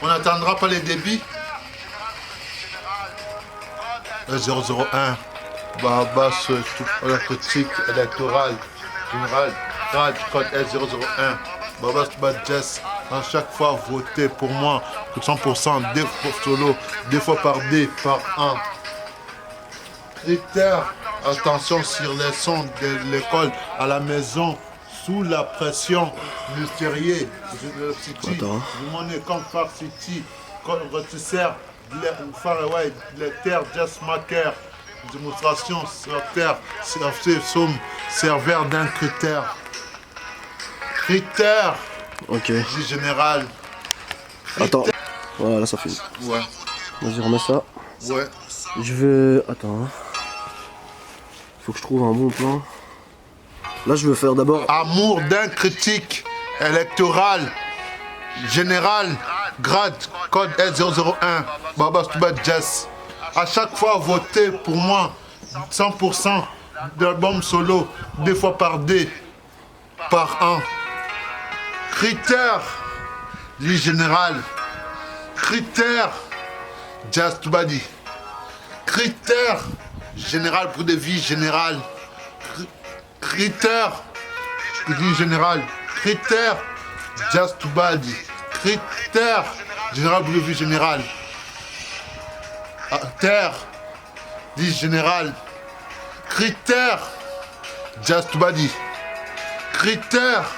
On n'attendra pas les débits. 001. Baba la critique électorale générale. Code S001. Baba Jess. À chaque fois voter pour moi. 100% deux fois solo. 2 fois par D par an. Critères. Attention sur les sons de l'école à la maison. Sous la pression mystérieuse de City, du monnaie comme Far City, comme Rotisseur, Faraway, les terres Just Maker, démonstration sur terre, somme, serveur d'un critère. Critère, ok. Général. Attends, voilà, ça fait. Ouais. Vas-y, remets ça. Ouais. Je veux. Attends. Faut que je trouve un bon plan. Là, je veux faire d'abord. Amour d'un critique électoral général, grade, code S001, Baba Jess. À chaque fois, votez pour moi 100% d'album solo, 2 fois par D, par an. Critères, liste générale. Critères, Just Body. Critères, général pour des vies générales. Critères, général. Critères, Just Body. Critères, général pour des vies générales. Terre, liste générale. Critères, Just Body. Critères,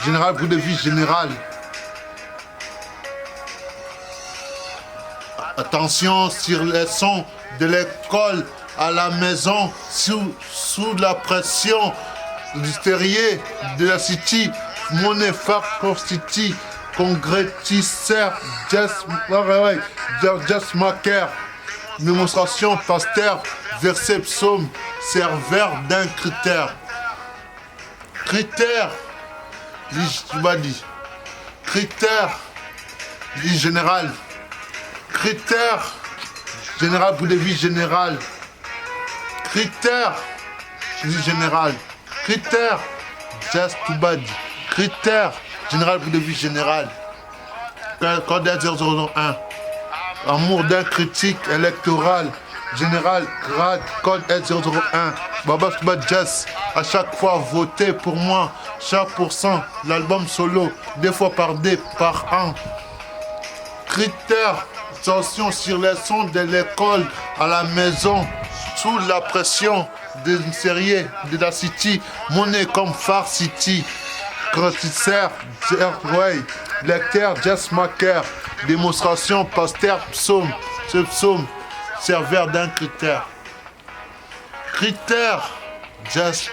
général pour des vies générales. Attention sur les sons de l'école à la maison, sous la pression mystérieuse de la City, monnaie phare City, congresseur, Just Maker, démonstration pasteur, verset psaume, serveur d'un critère. Critère, liste critère, liste générale. Critères, général pour des vies générales. Critères, général. Critères, Just Bad. Critères, général pour des vies générales. Code 001. Amour d'un critique électoral. Général, grade, code S001. Baba Jess. À chaque fois, votez pour moi. Chaque pourcent, l'album solo, 2 fois par D, par an. Critères. Attention sur les sons de l'école à la maison, sous la pression d'une série de la City, monnaie comme Far City, grossisseur, lecteur, Just Maker, démonstration, pasteur, psaume, serveur d'un critère. Critère, Just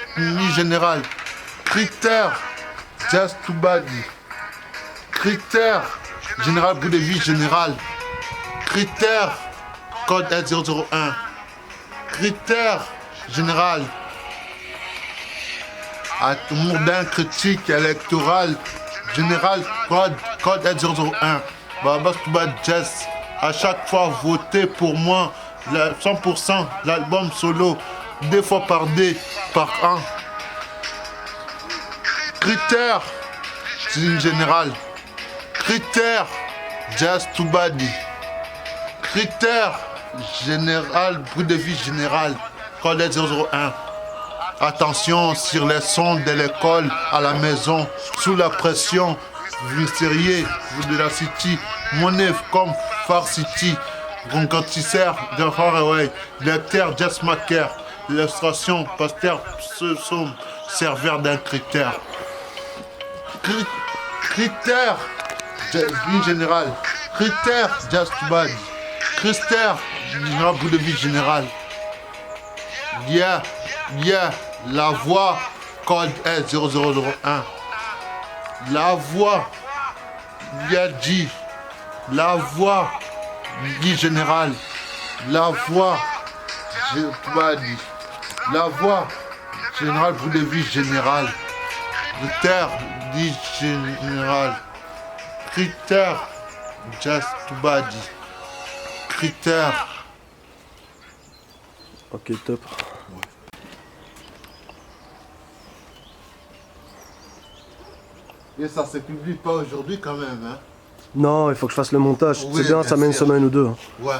général. Critère, Just Body. Critère, général pour des vies générales. Critères, code S001. Critères, général. Amour d'un critique électoral. Général, code S001. Baba Jess. À chaque fois, votez pour moi 100% l'album solo, 2 fois par D, par an. Critères, général. Critères, Just Body. Critères, général, bruit de vie général, code 001. Attention sur les sons de l'école à la maison, sous la pression mystérieuse de la City, monnaie comme Far City, congresseur de Faraway, lecteur Just Maker, illustration, pasteur, serveur d'un critère. Critère, vie générale. Critère, Just Bad. Critère, général pour de vie générale. La voix, code S0001. La voix, dit. La voix, vie générale. La voix, la voix, générale pour de vie générale. Critère, dit général. Critère, Just Body. Critères. Ok, top. Et ça se publie pas aujourd'hui quand même, hein. Non, il faut que je fasse le montage. Oui, C'est bien, ça bien met une sûr. semaine ou deux. Ouais,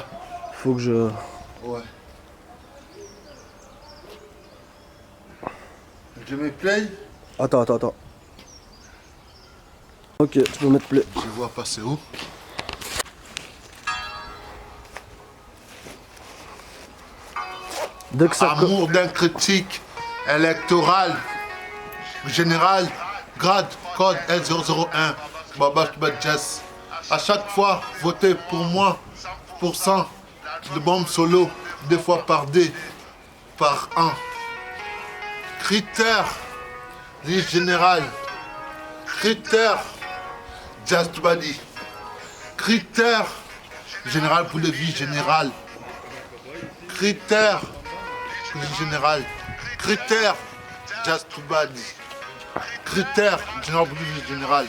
Faut que je... ouais. Je mets play. Attends. Ok, tu peux mettre play. Je vois passer où. Dès que ça... Amour d'un critique électoral général, grade, code L001, Baba Jazz. À chaque fois, votez pour moi, pour 100 de bombes solo, 2 fois par an. Critères, liste générale. Critères, Just Body. Critères, général pour le vie générale. Critères, général. Critères, Just Body. Critères, général pour le vie général.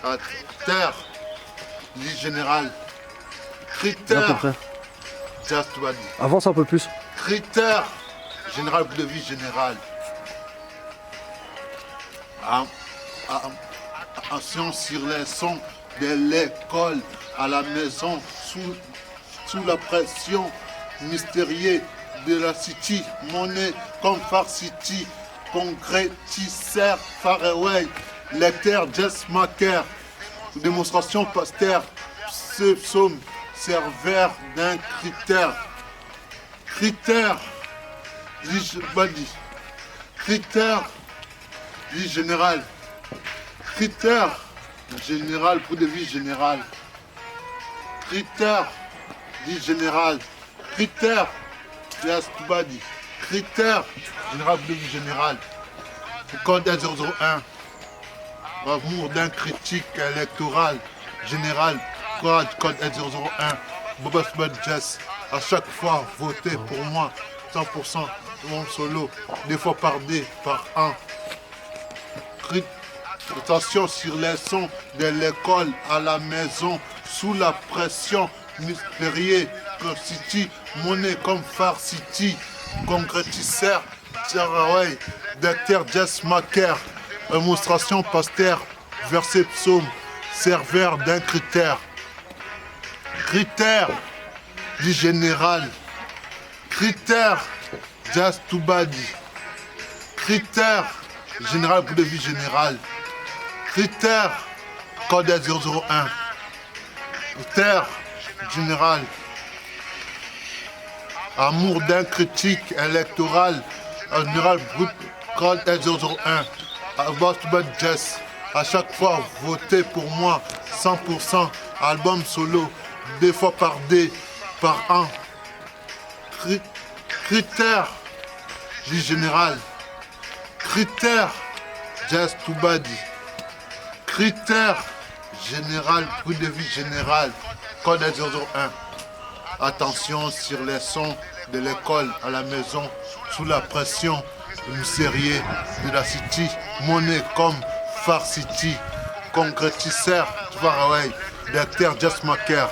Critères, liste générale. Là, à peu Critères, près. Just Body. Avance un peu plus. Critères, général de vie générale. Attention sur les sons de l'école à la maison sous la pression mystérieuse de la City, monnaie comme Far City, concrétiseur Faraway, lecteur Jess Maker, démonstration pasteur, psaume, serveur d'un critère. Critères, body. Critères, général. Critères, général pour de vie générale. Critères, général. Critères, just body. Critères, général pour de vie générale. Code 001. Amour d'un critique électoral général. Code 001. Boba Jazz. À chaque fois, votez pour moi. 100% de mon solo. 2 fois par an. Attention sur les sons de l'école à la maison. Sous la pression mystérieuse. City, monnaie comme Far City. Concrétiseur. Faraway, docteur Jess Maker. Démonstration pasteur. Verset psaume. Serveur d'un critère. Critères du général. Critères just to body. Critères général pour de vie générale. Critères code 001. Critères général. Amour d'un critique électoral. Général brut code 001. About Jazz. À chaque fois, votez pour moi. 100% album solo. 2 fois par an. Critères du général. Critères just to body. Critères général, prix de vie général. Code 001. Attention sur les sons de l'école à la maison sous la pression sérieux de la City. Monnaie comme Far City. Concrétiseur Faraway. Docteur Just Maker.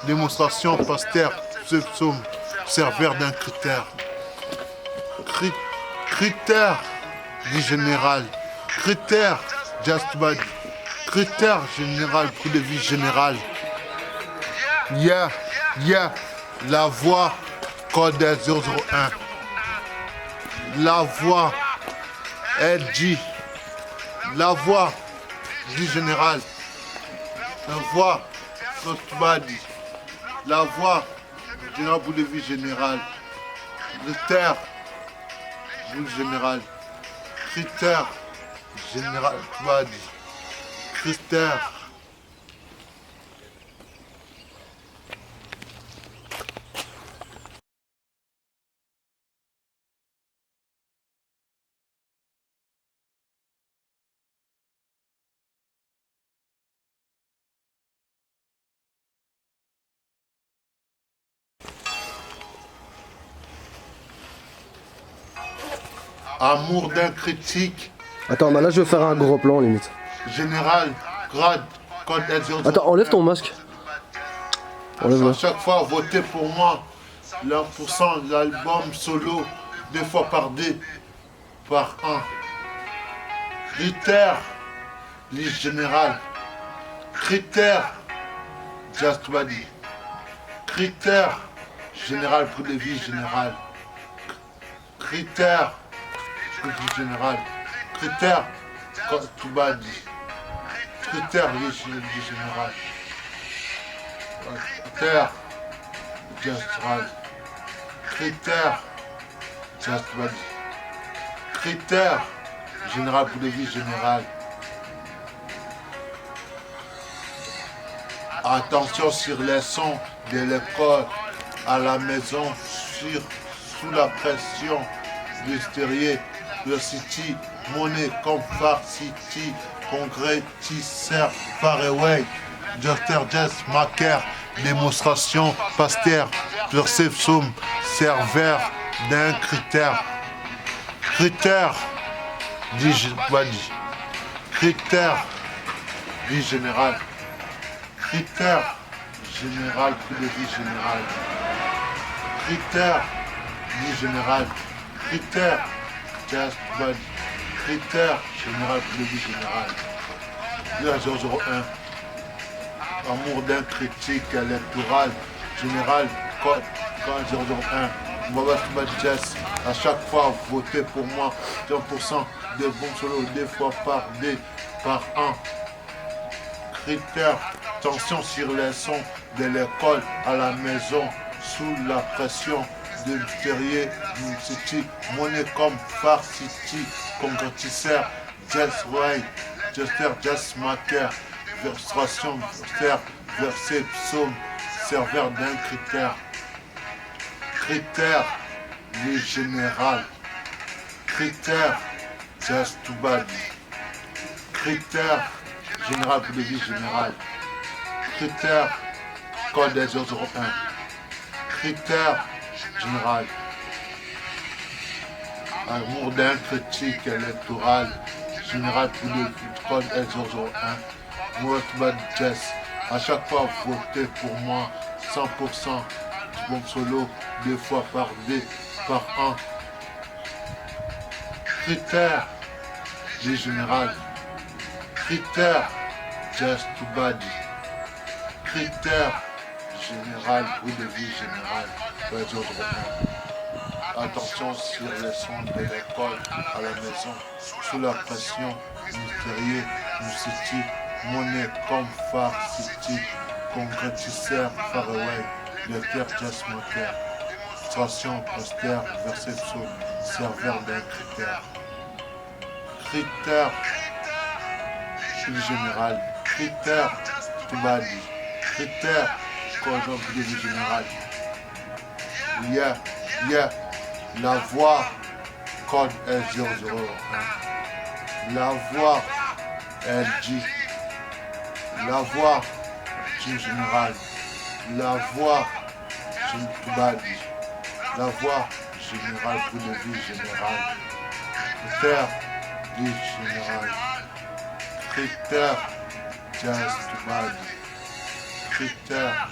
Démonstration pasteur psaume. Serveur d'un critère. Critère du général. Critère just body. Critère général pour de vie générale. La voix code 001. La voix LG. La voix du général. La voix just body. La voix général pour de vie générale. Critère général. Critère général body. Critère. Amour d'un critique. Attends, bah là je vais faire un gros plan limite. Général, grade, code L0. Attends, enlève ton masque. Enlève-le. À chaque fois, votez pour moi. L'1% de l'album solo, 2 fois par an. Critères, liste générale. Critères, just body. Critères, général pour les vies générales. Critères, général. Critères, to body. Critères, vie générale. Critères, just right. Critères, just body. Critères, général pour les vies générales. Attention sur les sons de l'école, à la maison, sous la pression du stérier, le city, monnaie, comfort city, congrès-tisseur, faraway, docteur Jess, macaire, démonstration, pasteur, perception, serveur d'un critère. Critère, dit body. Critère, dit général. Critères général pour les vies générales. Critères vie générale. Critères just body. Critères général pour les vies générales. La 001. Amour d'un critique électoral général code 001. Mobile Jazz. À chaque fois, votez pour moi. 100% de bons solos, 2 fois par an. Critères. Tension sur les sons de l'école à la maison, sous la pression de l'extérieur, city, monnaie comme Far City, congresseur, Jazz Way, Jester, Jazz Maker, version, verset, psaume, serveur d'un critère. Critère, les général. Critère, Jazz to body. Critère, général pour les vies générales. Critères, code des 001. Critères, général. Amour d'un critique électoral, général pour le code S001. Mohamed Jess. À chaque fois, votez pour moi. 100% du bon solo, 2 fois par an. Critères, les général. Critères, just to body. Critères général pour de vie générale. Attention sur les sons de l'école à la maison, sous la pression mystérieuse, nous city, monnaie comme Far City, congresseur, faraway, lecteur, jazz moteur, station, poster, verset psaume, serveur d'un critère. Critères général, critères to body. Critères, code de vie générale. La voix, code S001. La voix, LG. La voix, générale. La voix, body. La voix, générale pour la vie générale. Critères, vie générale. Critères, just body. Critères.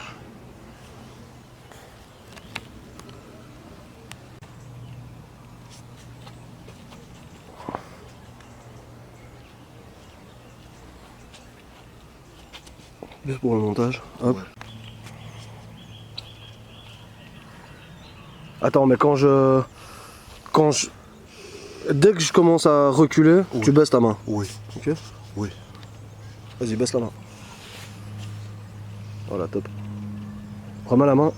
Bien pour le montage. Hop. Ouais. Attends, mais dès que je commence à reculer, Oui. tu baisses ta main. Oui. Ok? Oui. Vas-y, baisse la main. Voilà, top. Remets la main.